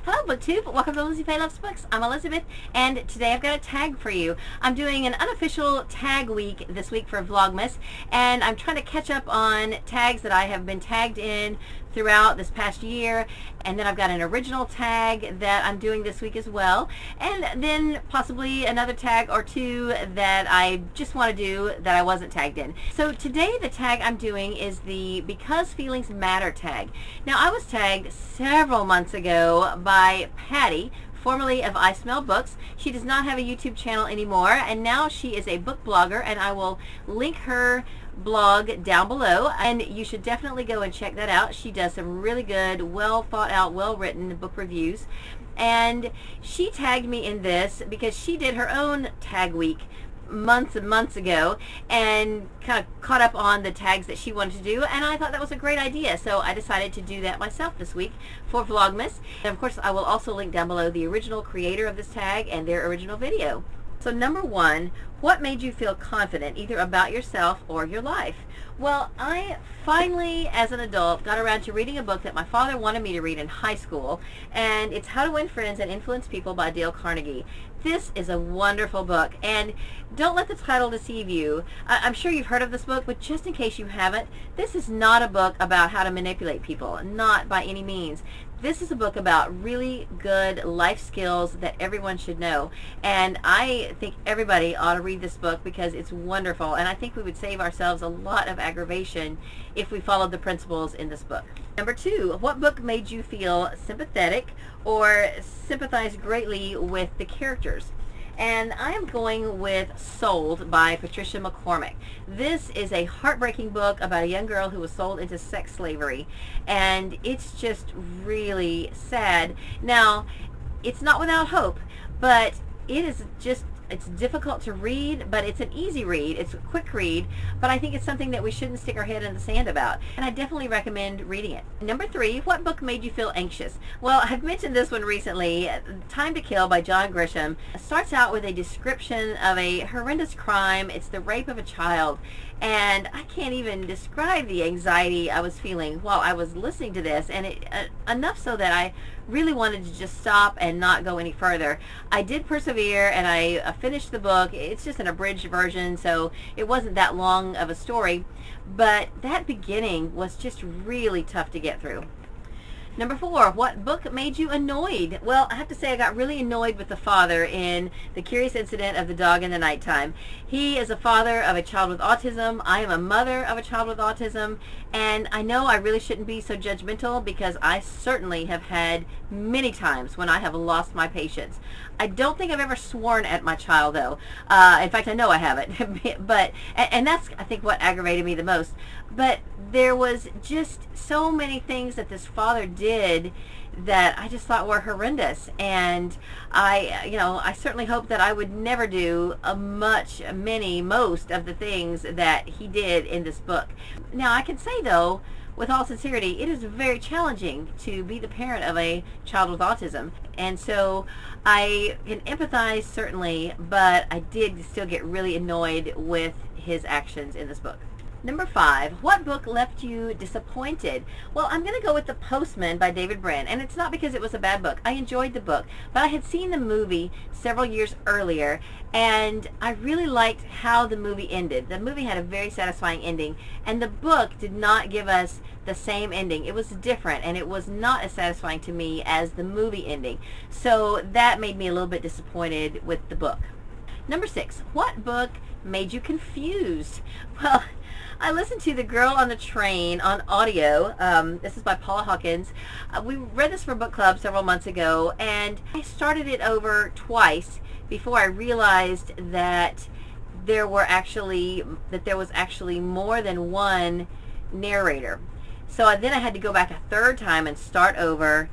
Hello BookTube, welcome to Lizzie Faye Loves Books. I'm Elizabeth, and today I've got a tag for you. I'm doing an unofficial tag week this week for Vlogmas, and I'm trying to catch up on tags that I have been tagged in throughout this past year, and then I've got an original tag that I'm doing this week as well, and then possibly another tag or two that I just want to do that I wasn't tagged in. So today the tag I'm doing is the Because Feelings Matter tag. Now I was tagged several months ago by Patty, formerly of I Smell Books. She does not have a YouTube channel anymore, and now she is a book blogger, and I will link her blog down below, and you should definitely go and check that out. She does some really good, well thought out, well written book reviews, and she tagged me in this because she did her own tag week months and months ago and kind of caught up on the tags that she wanted to do, and I thought that was a great idea, so I decided to do that myself this week for Vlogmas. And of course I will also link down below the original creator of this tag and their original video. So number one, what made you feel confident either about yourself or your life? Well, I finally, as an adult, got around to reading a book that my father wanted me to read in high school, and it's How to Win Friends and Influence People by Dale Carnegie. This is a wonderful book, and don't let the title deceive you. I'm sure you've heard of this book, but just in case you haven't, this is not a book about how to manipulate people, not by any means. This is a book about really good life skills that everyone should know, and I think everybody ought to read this book because it's wonderful, and I think we would save ourselves a lot of aggravation if we followed the principles in this book. Number two, what book made you feel sympathetic or sympathize greatly with the characters? And I am going with Sold by Patricia McCormick. This is a heartbreaking book about a young girl who was sold into sex slavery, and it's just really sad. Now, it's not without hope, but it is just, it's difficult to read, but it's an easy read. It's a quick read, but I think it's something that we shouldn't stick our head in the sand about, and I definitely recommend reading it. Number three, what book made you feel anxious? Well, I've mentioned this one recently. Time to Kill by John Grisham starts out with a description of a horrendous crime. It's the rape of a child, and I can't even describe the anxiety I was feeling while I was listening to this, and enough so that I really wanted to just stop and not go any further. I did persevere, and I finished the book. It's just an abridged version, so it wasn't that long of a story, but that beginning was just really tough to get through. Number four, what book made you annoyed? Well, I have to say I got really annoyed with the father in The Curious Incident of the Dog in the Nighttime. He is a father of a child with autism. I am a mother of a child with autism, and I know I really shouldn't be so judgmental because I certainly have had many times when I have lost my patience. I don't think I've ever sworn at my child, though. In fact, I know I haven't. But and that's, I think, what aggravated me the most. But there was just so many things that this father did that I just thought were horrendous, and I certainly hope that I would never do most of the things that he did in this book. Now, I can say, though, with all sincerity, it is very challenging to be the parent of a child with autism, and so I can empathize, certainly, but I did still get really annoyed with his actions in this book. Number five, what book left you disappointed? Well, I'm going to go with The Postman by David Brin, and it's not because it was a bad book. I enjoyed the book, but I had seen the movie several years earlier, and I really liked how the movie ended. The movie had a very satisfying ending, and the book did not give us the same ending. It was different, and it was not as satisfying to me as the movie ending, so that made me a little bit disappointed with the book. Number six, what book made you confused? Well, I listened to The Girl on the Train on audio. This is by Paula Hawkins. We read this for book club several months ago, and I started it over twice before I realized that there was actually more than one narrator. So then I had to go back a third time and start over,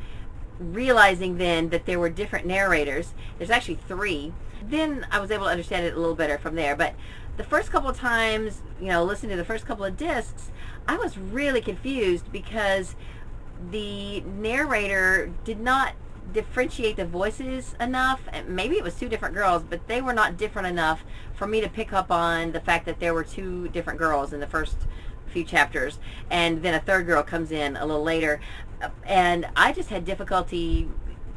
realizing then that there were different narrators. There's actually three. Then I was able to understand it a little better from there. But the first couple of times, listening to the first couple of discs, I was really confused because the narrator did not differentiate the voices enough. Maybe it was two different girls, but they were not different enough for me to pick up on the fact that there were two different girls in the first few chapters, and then a third girl comes in a little later, and I just had difficulty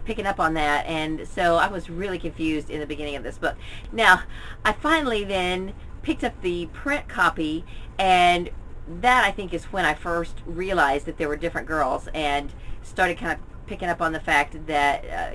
picking up on that, and so I was really confused in the beginning of this book. Now, I finally then picked up the print copy, and that I think is when I first realized that there were different girls and started kind of picking up on the fact that,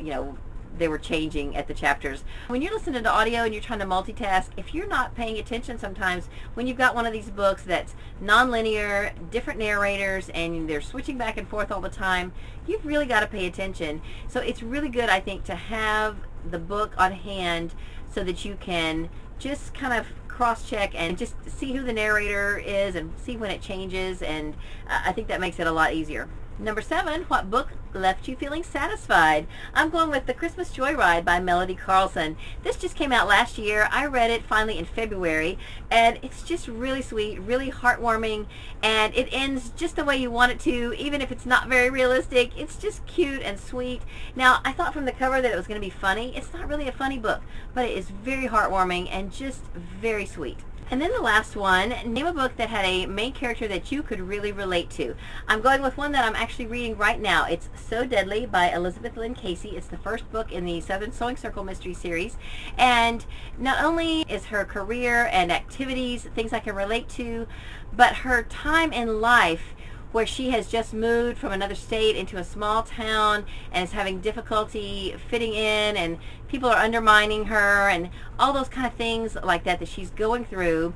they were changing at the chapters. When you're listening to audio and you're trying to multitask, if you're not paying attention sometimes, when you've got one of these books that's non-linear, different narrators, and they're switching back and forth all the time, you've really got to pay attention. So it's really good, I think, to have the book on hand so that you can just kind of cross-check and just see who the narrator is and see when it changes, and I think that makes it a lot easier. Number 7, what book left you feeling satisfied? I'm going with The Christmas Joyride by Melody Carlson. This just came out last year. I read it finally in February, and it's just really sweet, really heartwarming, and it ends just the way you want it to, even if it's not very realistic. It's just cute and sweet. Now, I thought from the cover that it was going to be funny. It's not really a funny book, but it is very heartwarming and just very sweet. And then the last one, name a book that had a main character that you could really relate to. I'm going with one that I'm actually reading right now. It's So Deadly by Elizabeth Lynn Casey. It's the first book in the Southern Sewing Circle mystery series. And not only is her career and activities things I can relate to, but her time in life where she has just moved from another state into a small town and is having difficulty fitting in, and people are undermining her, and all those kind of things like that she's going through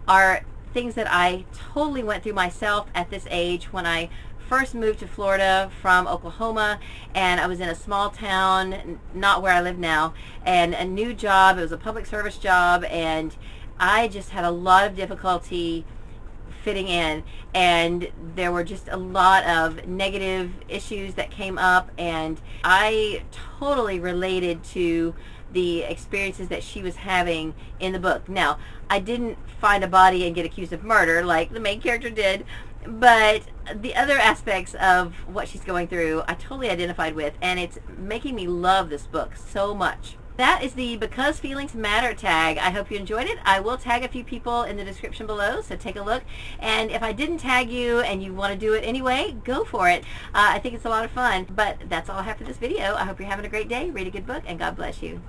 are things that I totally went through myself at this age when I first moved to Florida from Oklahoma, and I was in a small town, not where I live now, and a new job. It was a public service job, and I just had a lot of difficulty fitting in, and there were just a lot of negative issues that came up, and I totally related to the experiences that she was having in the book. Now, I didn't find a body and get accused of murder like the main character did, but the other aspects of what she's going through I totally identified with, and it's making me love this book so much. That is the Because Feelings Matter tag. I hope you enjoyed it. I will tag a few people in the description below, so take a look. And if I didn't tag you and you want to do it anyway, go for it. I think it's a lot of fun. But that's all I have for this video. I hope you're having a great day. Read a good book, and God bless you.